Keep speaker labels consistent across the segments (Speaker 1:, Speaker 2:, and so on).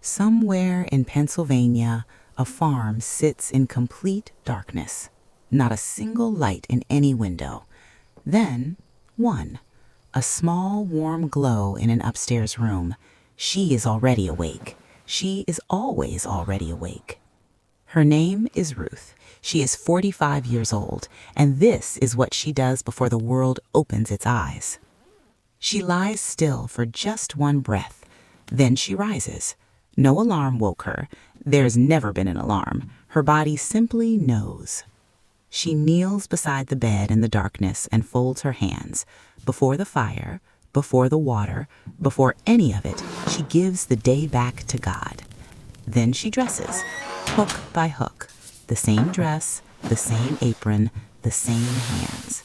Speaker 1: Somewhere in Pennsylvania, a farm sits in complete darkness. Not a single light in any window. Then, one. A small, warm glow in an upstairs room. She is already awake. She is always already awake. Her name is Ruth. She is 45 years old, and this is what she does before the world opens its eyes. She lies still for just one breath. Then she rises. No alarm woke her. There's never been an alarm. Her body simply knows. She kneels beside the bed in the darkness and folds her hands. Before the fire, before the water, before any of it, she gives the day back to God. Then she dresses, hook by hook. The same dress, the same apron, the same hands.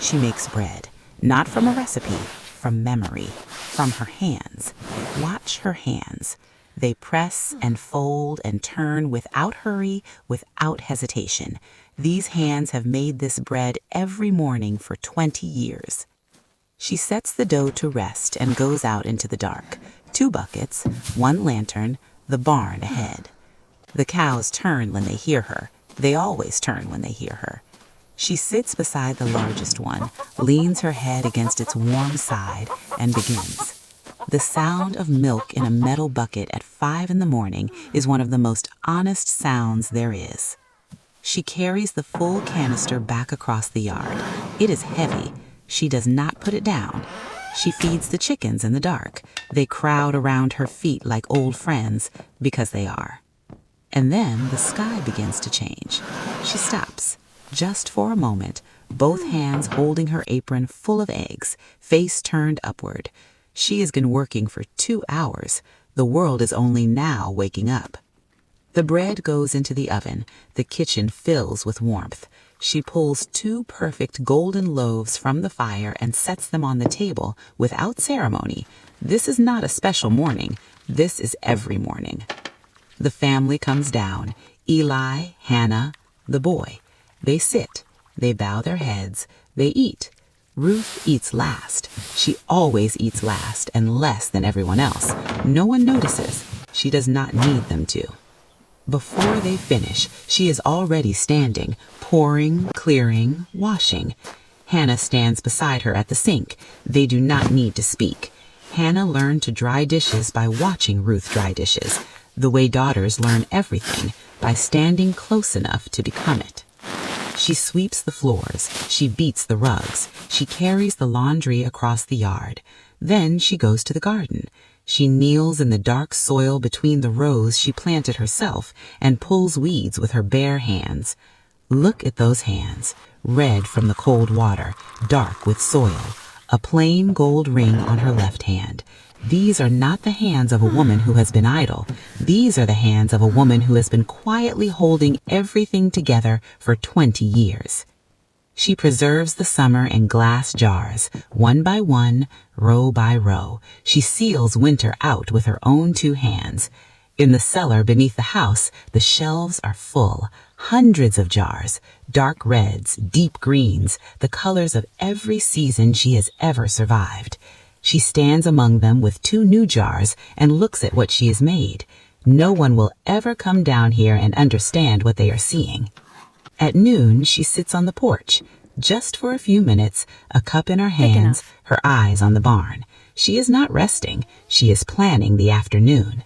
Speaker 1: She makes bread, not from a recipe, from memory, from her hands. Watch her hands. They press and fold and turn without hurry, without hesitation. These hands have made this bread every morning for 20 years. She sets the dough to rest and goes out into the dark. 2 buckets, 1 lantern, the barn ahead. The cows turn when they hear her. They always turn when they hear her. She sits beside the largest one, leans her head against its warm side, and begins. The sound of milk in a metal bucket at 5 in the morning is one of the most honest sounds there is. She carries the full canister back across the yard. It is heavy. She does not put it down. She feeds the chickens in the dark. They crowd around her feet like old friends, because they are. And then the sky begins to change. She stops, just for a moment, both hands holding her apron full of eggs, face turned upward. She has been working for 2 hours. The world is only now waking up. The bread goes into the oven. The kitchen fills with warmth. She pulls 2 perfect golden loaves from the fire and sets them on the table without ceremony. This is not a special morning. This is every morning. The family comes down. Eli, Hannah, the boy. They sit. They bow their heads. They eat. Ruth eats last. She always eats last and less than everyone else. No one notices. She does not need them to. Before they finish, she is already standing, pouring, clearing, washing. Hannah stands beside her at the sink. They do not need to speak. Hannah learned to dry dishes by watching Ruth dry dishes, the way daughters learn everything, by standing close enough to become it. She sweeps the floors. She beats the rugs. She carries the laundry across the yard. Then she goes to the garden. She kneels in the dark soil between the rows she planted herself and pulls weeds with her bare hands. Look at those hands, red from the cold water, dark with soil, a plain gold ring on her left hand. These are not the hands of a woman who has been idle. These are the hands of a woman who has been quietly holding everything together for 20 years. She preserves the summer in glass jars, one by one, row by row. She seals winter out with her own 2 hands. In the cellar beneath the house, the shelves are full. Hundreds of jars, dark reds, deep greens, the colors of every season she has ever survived. She stands among them with 2 new jars and looks at what she has made. No one will ever come down here and understand what they are seeing. At noon, she sits on the porch, just for a few minutes, a cup in her hands, her eyes on the barn. She is not resting. She is planning the afternoon.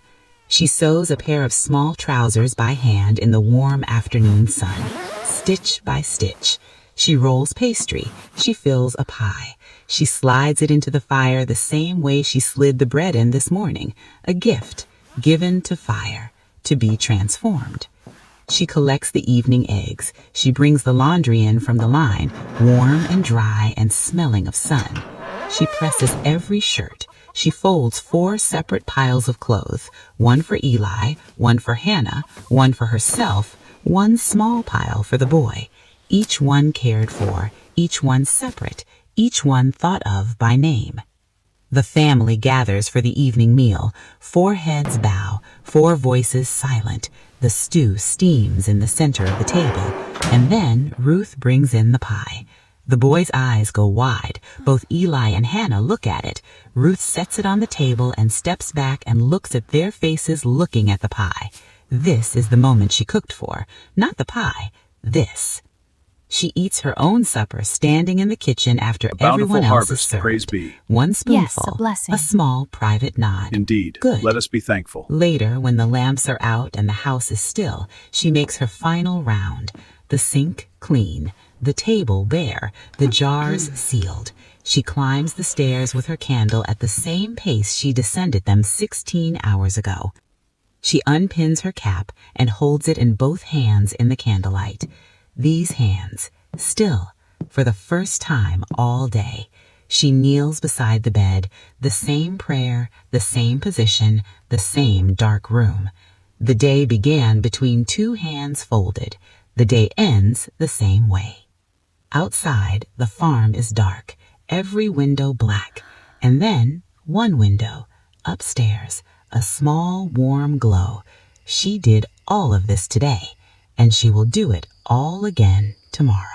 Speaker 1: She sews a pair of small trousers by hand in the warm afternoon sun, stitch by stitch. She rolls pastry. She fills a pie. She slides it into the fire the same way she slid the bread in this morning, a gift given to fire, to be transformed. She collects the evening eggs. She brings the laundry in from the line, warm and dry and smelling of sun. She presses every shirt. She folds 4 separate piles of clothes, one for Eli, one for Hannah, one for herself, one small pile for the boy. Each one cared for, each one separate, each one thought of by name. The family gathers for the evening meal. 4 heads bow, 4 voices silent. The stew steams in the center of the table, and then Ruth brings in the pie. The boys' eyes go wide. Both Eli and Hannah look at it. Ruth sets it on the table and steps back and looks at their faces looking at the pie. This is the moment she cooked for. Not the pie. This. She eats her own supper standing in the kitchen after everyone else is served.
Speaker 2: Praise be.
Speaker 1: One spoonful,
Speaker 3: Yes, a blessing.
Speaker 1: a small private nod.
Speaker 2: Indeed.
Speaker 1: Good.
Speaker 2: Let us be thankful.
Speaker 1: Later, when the lamps are out and the house is still, she makes her final round. The sink clean, the table bare, the jars sealed. She climbs the stairs with her candle at the same pace she descended them 16 hours ago. She unpins her cap and holds it in both hands in the candlelight. These hands, still, for the first time all day. She kneels beside the bed, the same prayer, the same position, the same dark room. The day began between two hands folded. The day ends the same way. Outside, the farm is dark, every window black, and then one window, upstairs, a small warm glow. She did all of this today, and she will do it all again tomorrow.